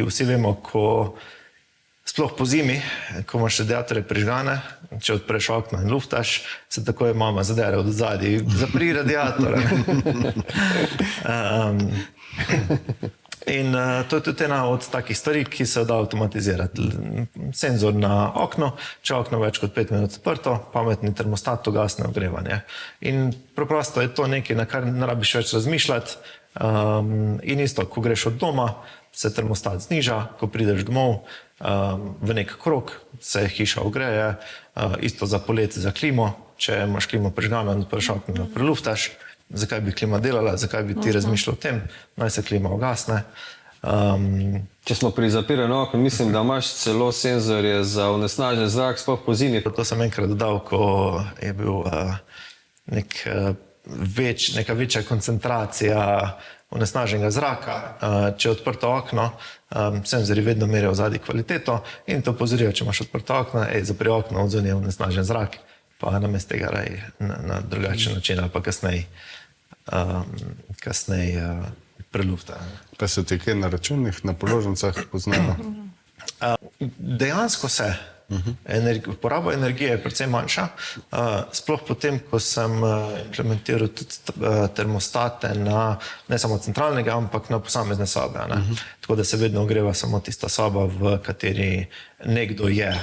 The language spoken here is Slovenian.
Vsi vemo, sploh po zimi, ko imaš radiatorje prižgane, če odpreš okno in luftaš, se takoj mama zadere od zadaj, zapri radiator. In to je tudi ena od takih stvari, ki se da avtomatizirati. Senzor na okno, če okno več kot 5 minut odprto, pametni termostat ugasne ogrevanje. In preprosto je to nekaj, na kar ne rabiš več razmišljati. In isto, ko greš od doma, se termostat zniža, ko prideš domov v nek krog, se hiša ogreje, isto za poletje za klimo, če imaš klimo prižgano in odpreš okno, da preluftaš. Zakaj bi klima delala, zakaj bi ti razmišljal o tem, naj se klima ugasne. Če smo pri zapiranju okna, mislim, da imaš celo senzorje za onesnažen zrak, sploh po zimi. To sem enkrat dodal, ko je bil neka večja koncentracija onesnaženega zraka. Če je odprto okno, senzorji vedno merijo zadaj kvaliteto in te opozorijo, če imaš odprto okno, zapri okno, odzunaj je onesnažen zrak, pa namesto tega raj na drugačen način ali pa kasneje prelufta. Pa se ti kaj na računih, na položnicah poznajo? Dejansko se. Poraba energije je precej manjša, sploh potem, ko sem implementiral tudi termostate na ne samo centralnega, ampak na posamezne sobe. Tako da se vedno ogreva samo tista soba, v kateri nekdo je.